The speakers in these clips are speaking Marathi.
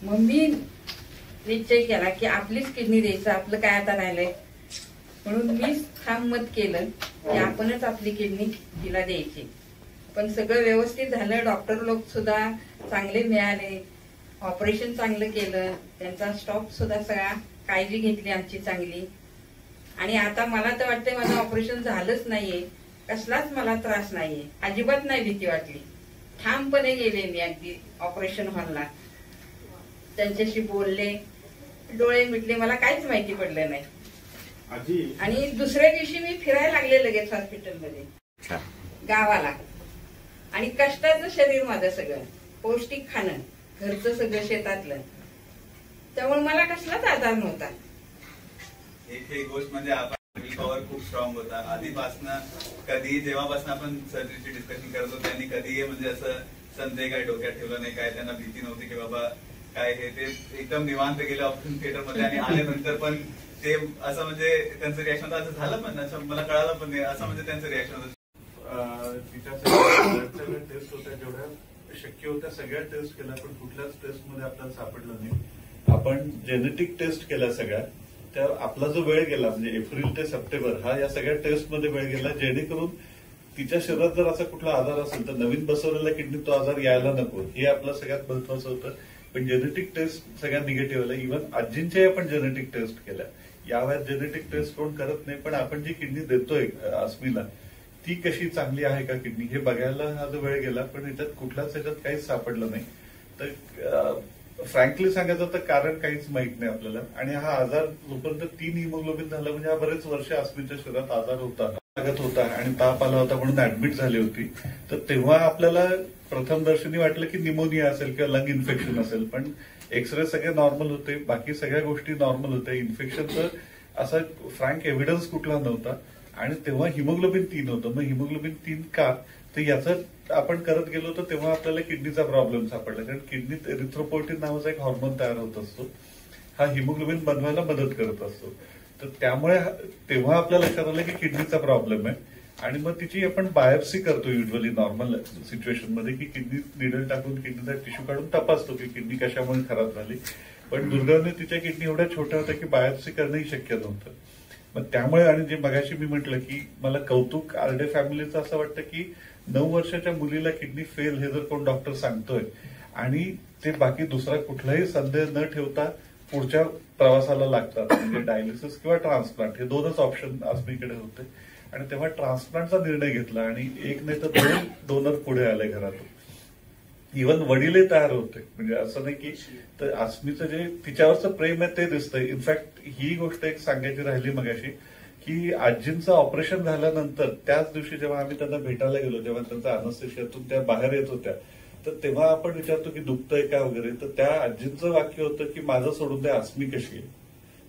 मग मी निश्चय केला की आपलीच किडनी द्यायचं, आपलं काय आता राहिलंय. म्हणून मी ठाम मत केलं की आपणच आपली किडनी तिला द्यायची. पण सगळं व्यवस्थित झालं. डॉक्टर लोक सुद्धा चांगले मिळाले, ऑपरेशन चांगलं केलं, त्यांचा स्टॉप सुद्धा सगळा काळजी घेतली आमची चांगली. आणि आता मला तर वाटतंय माझं ऑपरेशन झालंच नाहीये, कसलाच मला त्रास नाहीये, अजिबात नाही भीती वाटली. ठामपणे गेले मी अगदी ऑपरेशन हॉलला, त्यांच्याशी बोलले, डोळे मिटले, मला काहीच माहिती पडलं नाही. आणि दुसऱ्या दिवशी मी फिरायला लागले लगेच हॉस्पिटलमध्ये गावाला. आणि कष्टाचं शरीर माझं सगळं, पौष्टिक खाणं, घरचं सगळं शेतातलं, त्यामुळे मला कसलाच आजार नव्हता. एक गोष्ट म्हणजे आपण पॉवर खूप स्ट्रॉंग होता आधीपासनं. कधी जेव्हापासून आपण सर्जरीची डिस्कशन करत होतो त्यांनी कधी म्हणजे असं संदेह काय डोक्यात ठेवलं नाही, काय त्यांना भीती नव्हती की बाबा काय हे. ते एकदम निवांत गेले ऑपरेशन थिएटरमध्ये आणि आल्यानंतर पण ते असं म्हणजे त्यांचं रिॲक्शन असं झालं पण असं मला कळालं पण नाही, असं म्हणजे त्यांचं रिॲक्शन होतं. तिच्या सगळ्या टेस्ट होत्या, जेवढ्या शक्य होत्या सगळ्या टेस्ट केल्या, पण कुठल्याच टेस्टमध्ये आपल्याला सापडलं नाही. आपण जेनेटिक टेस्ट केल्या सगळ्या, त्या आपला जो वेळ गेला म्हणजे एप्रिल ते सप्टेंबर हा या सगळ्या टेस्टमध्ये वेळ गेला, जेणेकरून तिच्या शरीरात जर असा कुठला आजार असेल तर नवीन बसवलेल्या किडनीत तो आजार यायला नको, हे आपलं सगळ्यात महत्वाचं होतं. पण जेनेटिक टेस्ट सगळ्या निगेटिव्ह आल्या. इव्हन आजींच्या आपण जेनेटिक टेस्ट केल्या. या वयात जेनेटिक टेस्ट कोण करत नाही, पण आपण जी किडनी देतोय अस्मीला ती कशी चांगली आहे का किडनी हे बघायला हा जो वेळ गेला, पण याच्यात कुठल्याच याच्यात काहीच सापडलं नाही. तर फ्रँकली सांगायचं तर कारण काहीच माहित नाही आपल्याला. आणि हा आजार जोपर्यंत 3 हिमोग्लोबिन झालं म्हणजे हा बरेच वर्ष अस्मीच्या शरीरात आजार होता, लागत होता आणि ताप आला होता म्हणून ऍडमिट झाली होती. तर तेव्हा आपल्याला प्रथम दर्शनी वाटलं की निमोनिया असेल किंवा लंग इन्फेक्शन असेल, पण एक्सरे सगळे नॉर्मल होते, बाकी सगळ्या गोष्टी नॉर्मल होत्या. इन्फेक्शनचं असा फ्रँक एव्हिडन्स कुठला नव्हता. आणि तेव्हा हिमोग्लोबिन 3 होतं. मग हिमोग्लोबिन 3 का, तर याचं आपण करत गेलो तर तेव्हा आपल्याला किडनीचा प्रॉब्लेम सापडला. कारण किडनीत एरिथ्रोपोएटिन नावाचा एक हॉर्मोन तयार होत असतो, हा हिमोग्लोबिन बनवायला मदत करत असतो. तर त्यामुळे तेव्हा आपल्या लक्षात आलं की किडनीचा प्रॉब्लेम आहे. आणि मग तिची आपण बायोप्सी करतो युजली नॉर्मल सिच्युएशनमध्ये, की किडनी निडल टाकून किडनीचा टिश्यू काढून तपासतो की किडनी कशामुळे खराब झाली. पण दुर्दैवाने तिच्या किडनी एवढ्या छोट्या होत्या की बायोप्सी करणंही शक्य नव्हतं. मग त्यामुळे, आणि जे मगाशी मी म्हटलं की मला कौतुक आरडे फॅमिलीचं असं वाटतं की 9 वर्षाच्या मुलीला किडनी फेल हे जर कोण डॉक्टर सांगतोय आणि ते बाकी दुसरा कुठलाही संदेह न ठेवता पुढच्या प्रवासाला लागतात, म्हणजे डायलिसिस किंवा ट्रान्सप्लांट हे 2च ऑप्शन अस्मीकडे होते. आणि तेव्हा ट्रान्सप्लांटचा निर्णय घेतला आणि 1 नाही तर 2 डोनर पुढे आले घरातून. इव्हन वडीलही तयार होते, म्हणजे असं नाही की. तर अस्मीचं जे तिच्यावरचं प्रेम आहे ते दिसतंय. इनफॅक्ट ही गोष्ट एक सांगायची राहिली मगाशी की आजींचं ऑपरेशन झाल्यानंतर त्याच दिवशी जेव्हा आम्ही त्यांना भेटायला गेलो, जेव्हा त्यांच्या अनस्थेशियातून त्या बाहेर येत होत्या, तर तेव्हा आपण विचारतो की दुखतंय का वगैरे, तर त्या आजींचं वाक्य होतं की माझं सोडून द्या, अस्मी कशी आहे.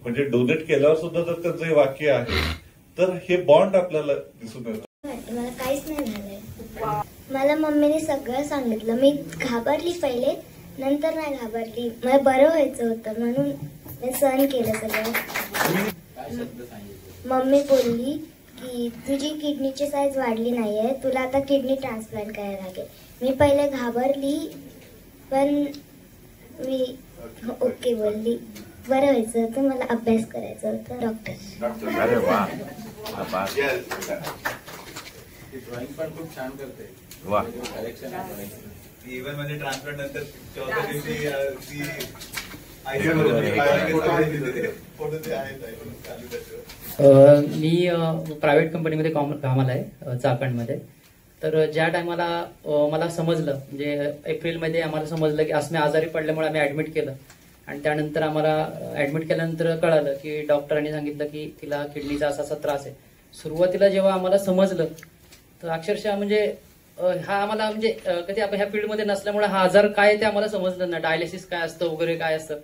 म्हणजे डोनेट केल्यावर सुद्धा जर त्यांचं हे वाक्य आहे तर हे बॉन्ड आपल्याला दिसून येतं. मला काहीच नाही झालंय. मला मम्मीने सगळं सांगितलं. मी घाबरली पहिले, नंतर नाही घाबरली. मला बरं व्हायचं होतं म्हणून मी सहन केलं सगळं. मम्मी बोलली की तुझी किडनीची साईज वाढली नाहीये, तुला आता किडनी ट्रान्सप्लांट करायला लागेल. मी पहिले घाबरली, पण मी ओके बोलली. बरं व्हायचं होतं, मला अभ्यास करायचा होता. डॉक्टर. अरे वा, ड्रॉइंग पण खूप छान करते. वा. इव्हन म्हणजे ट्रान्सप्लांट नंतर 14 दिवशी मी प्रायव्हेट कंपनीमध्ये कामाला आहे चाकणमध्ये. तर ज्या टायमाला मला समजलं, म्हणजे एप्रिलमध्ये आम्हाला समजलं की अस्मी आजारी पडल्यामुळे आम्ही ऍडमिट केलं. आणि त्यानंतर आम्हाला ऍडमिट केल्यानंतर कळालं की डॉक्टरांनी सांगितलं की तिला किडनीचा असा त्रास आहे. सुरुवातीला जेव्हा आम्हाला समजलं तर अक्षरशः म्हणजे हा आम्हाला म्हणजे कधी आपण ह्या फील्डमध्ये नसल्यामुळे हा आजार काय ते आम्हाला समजलं ना, डायलिसिस काय असतं वगैरे काय असतं.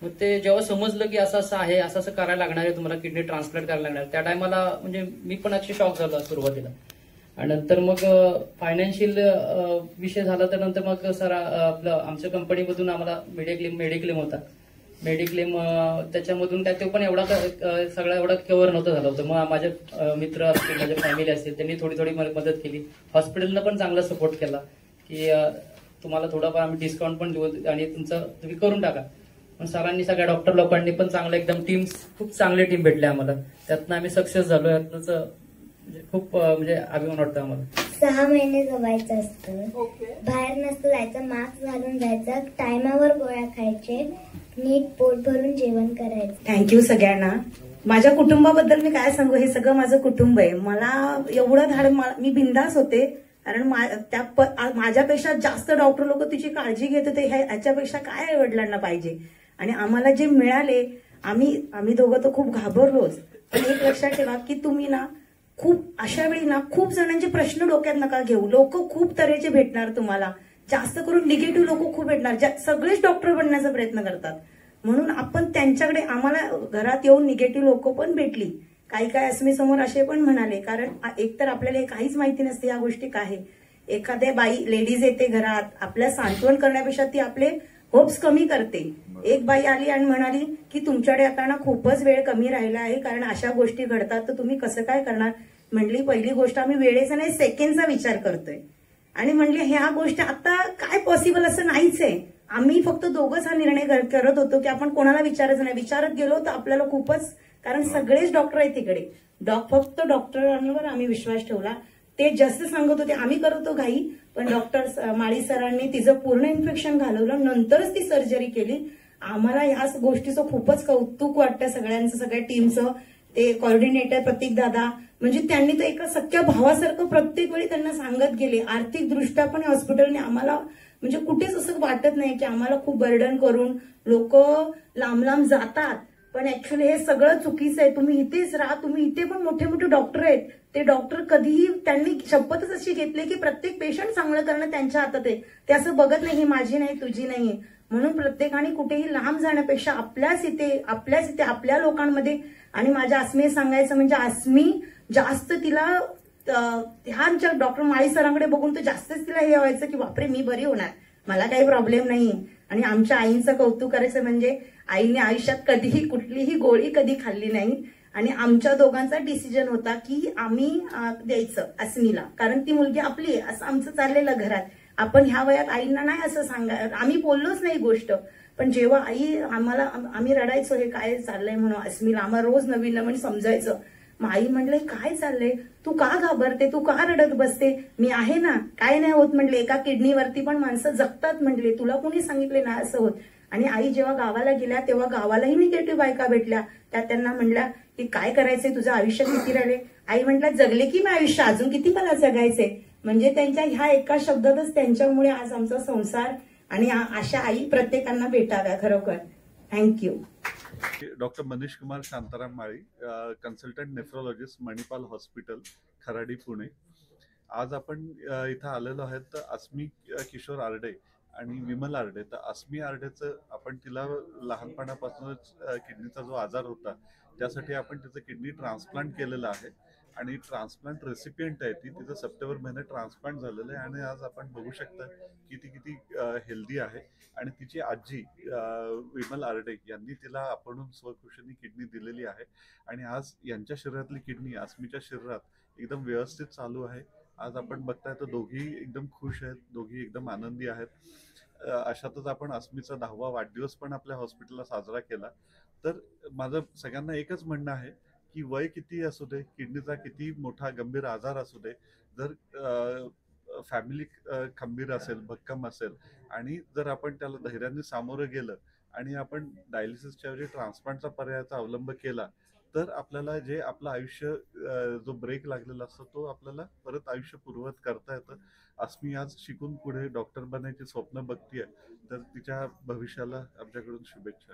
मग ते जेव्हा समजलं की असं असं आहे, असं असं करायला लागणार आहे, तुम्हाला किडनी ट्रान्सप्लांट करायला लागणार, त्या टायमाला म्हणजे मी पण अक्षय शॉक झालो सुरुवातीला. आणि नंतर मग फायनान्शियल विषय झाला. तर नंतर मग सर आपलं आमच्या कंपनीमधून आम्हाला मेडिक्लेम होता. मेडिक्लेम त्याच्यामधून काय ते पण एवढा सगळा एवढा कव्हर नव्हतं झालं होतं. मग माझे मित्र असतील, माझे फॅमिली असतील, त्यांनी थोडी मदत केली. हॉस्पिटलनं पण चांगला सपोर्ट केला की तुम्हाला थोडाफार आम्ही डिस्काउंट पण देऊ आणि तुमचं तुम्ही करून टाका. पण सरांनी सगळ्या डॉक्टर लोकांनी पण चांगलं एकदम टीम्स खूप चांगले टीम भेटले आम्हाला. त्यातनं आम्ही सक्सेस झालो. यातनंच म्हणजे खूप म्हणजे अभिमान वाटतं आम्हाला. 6 महिने जगायचं असतं, बाहेर नसतं जायचं, मास्क घालून जायचं, टायमावर गोळ्या खायचे, नीट पोट भरून जेवण करायचं. थँक्यू सगळ्यांना. माझ्या कुटुंबाबद्दल मी काय सांगू, हे सगळं माझं कुटुंब आहे. मला एवढं धाड, मी बिंदास होते कारण माझ्यापेक्षा जास्त डॉक्टर लोक तिची काळजी घेत होते. ह्याच्यापेक्षा काय आई-वडिलांना पाहिजे. आणि आम्हाला जे मिळाले, आम्ही दोघं तर खूप घाबरलोच. पण एक लक्षात ठेवा की तुम्ही ना खूप अशा वेळी ना खूप जणांचे प्रश्न डोक्यात नका घेऊ. लोक खूप तऱ्हेचे भेटणार तुम्हाला, जास्त करून निगेटिव्ह लोक खूप भेटणार, सगळेच डॉक्टर बनण्याचा प्रयत्न करतात. म्हणून आपण त्यांच्याकडे, आम्हाला घरात येऊन निगेटिव्ह लोक पण भेटली, काही अस्मी समोर असे पण म्हणाले. कारण एकतर आपल्याला काहीच माहिती नसते या गोष्टी काय. एखाद्या बाई लेडीज येते घरात, आपल्या सांत्वन करण्यापेक्षा ती आपले होप्स कमी करते. एक बाई आली आणि म्हणाली की तुमच्याकडे आता ना खूपच वेळ कमी राहिला आहे, कारण अशा गोष्टी घडतात, तर तुम्ही कसं काय करणार. म्हणली पहिली गोष्ट आम्ही वेळेचा नाही सेकंडचा विचार करतोय. आणि म्हणली ह्या गोष्टी आता काय पॉसिबल असं नाहीच आहे. आम्ही फक्त दोघंच हा निर्णय करत होतो की आपण कोणाला विचारायचं नाही. विचारत गेलो तर आपल्याला खूपच, कारण सगळेच डॉक्टर आहेत तिकडे. फक्त डॉक्टरांवर आम्ही विश्वास ठेवला. ते जास्त सांगत होते, आम्ही करतो घाई, पण डॉक्टर माळी सरांनी तिचं पूर्ण इन्फेक्शन घालवलं, नंतरच ती सर्जरी केली. आम्हाला ह्या गोष्टीचं खूपच कौतुक वाटतं सगळ्यांचं, सगळ्या टीमचं. ते कॉर्डिनेटर प्रतीक दादा, म्हणजे त्यांनी तर एका सख्या भावासारखं प्रत्येक वेळी त्यांना सांगत गेले. आर्थिक दृष्ट्या पण हॉस्पिटलने आम्हाला म्हणजे कुठेच असं वाटत नाही की आम्हाला खूप बर्डन करून लोक लांब लांब जातात. पण ऍक्च्युली हे सगळं चुकीचं आहे. तुम्ही इथेच राहा, तुम्ही इथे पण मोठे मोठे डॉक्टर आहेत. ते डॉक्टर कधीही त्यांनी शपथच अशी घेतली की प्रत्येक पेशंट चांगलं करणं त्यांच्या हातात आहे. ते असं बघत नाही माझी नाही तुझी नाही. म्हणून प्रत्येकाने कुठेही लांब जाण्यापेक्षा आपल्याच इथे आपल्या लोकांमध्ये. आणि माझ्या अस्मी सांगायचं म्हणजे अस्मी जास्त तिला ह्या डॉक्टर माळी सरांकडे बघून तर जास्तच तिला हे व्हायचं की बापरे मी बरी होणार, मला काही प्रॉब्लेम नाही. आणि आमच्या आईंचं कौतुक करायचं म्हणजे आईने आयुष्यात कधीही कुठलीही गोळी कधी खाल्ली नाही. आणि आमच्या दोघांचा डिसिजन होता की आम्ही द्यायचं अस्मीला, कारण ती मुलगी आपली आहे असं आमचं चाललेलं घरात. आपण ह्या वयात आईंना नाही असं सांगा, आम्ही बोललोच नाही गोष्ट. पण जेव्हा आई आम्ही रडायचो हे काय चाललंय म्हणून अस्मीला, आम्हाला रोज नवीन नवीन समजायचं. मग आई म्हणले काय चाललंय, तू का घाबरते, तू का रडत बसते, मी आहे ना, काय नाही होत म्हणले. एका किडनीवरती पण माणसं जगतात म्हणले, तुला कोणी सांगितले ना असं होत. आणि आई जेव्हा गावाला गेल्या तेव्हा गावालाही निगेटिव्ह बायका भेटल्या. त्या त्यांना म्हणल्या की काय करायचंय, तुझं आयुष्य किती राहिले. आई म्हटलं जगले की मी आयुष्य, अजून किती मला जगायचंय. म्हणजे त्यांच्या ह्या एका शब्दातच त्यांच्यामुळे आज आमचा संसार आणि अशा आई प्रत्येकांना भेटाव्या खरोखर. Thank you. Doctor Manish Kumar Shantaram Mali, consultant nephrologist, Manipal hospital, Kharadi, Pune. आज आपण इथं आलेलो आहेत तर अस्मी किशोर आरडे आणि विमल आरडे. तर अस्मी आरडेचं आपण तिला लहानपणापासूनच किडनीचा जो आजार होता त्यासाठी आपण तिचं किडनी ट्रान्सप्लांट केलेलं आहे आणि ट्रान्सप्लांट रेसिपियंट आहे ती. तिचं सप्टेंबर महिन्यात ट्रान्सप्लांट झालेलं आहे आणि आज आपण बघू शकता की ती किती हेल्दी आहे. आणि तिची आजी विमल आरडे यांनी तिला आपण स्वखुशीने किडनी दिलेली आहे आणि आज यांच्या शरीरातली किडनी अस्मीच्या शरीरात एकदम व्यवस्थित चालू आहे. आज आपण बघताय तर दोघी एकदम खुश आहेत, दोघी एकदम आनंदी आहेत. अशातच आपण अस्मीचा 10वा वाढदिवस पण आपल्या हॉस्पिटलला साजरा केला. तर माझं सगळ्यांना एकच म्हणणं आहे की वय किती असू दे, किडनीचा किती मोठा गंभीर आजार असू दे, जर फॅमिली खंबीर असेल, भक्कम असेल आणि जर आपण त्याला धैर्याने सामोरं गेलं आणि आपण डायलिसिसच्या ऐवजी ट्रान्सप्लांटचा पर्यायाचा अवलंब केला तर आपल्याला जे आपलं आयुष्य जो ब्रेक लागलेला असतो तो आपल्याला परत आयुष्य पूर्ववत करता येतं. अस्मी आज शिकून पुढे डॉक्टर बनायची स्वप्न बघतीये, तर तिच्या भविष्याला आमच्याकडून शुभेच्छा.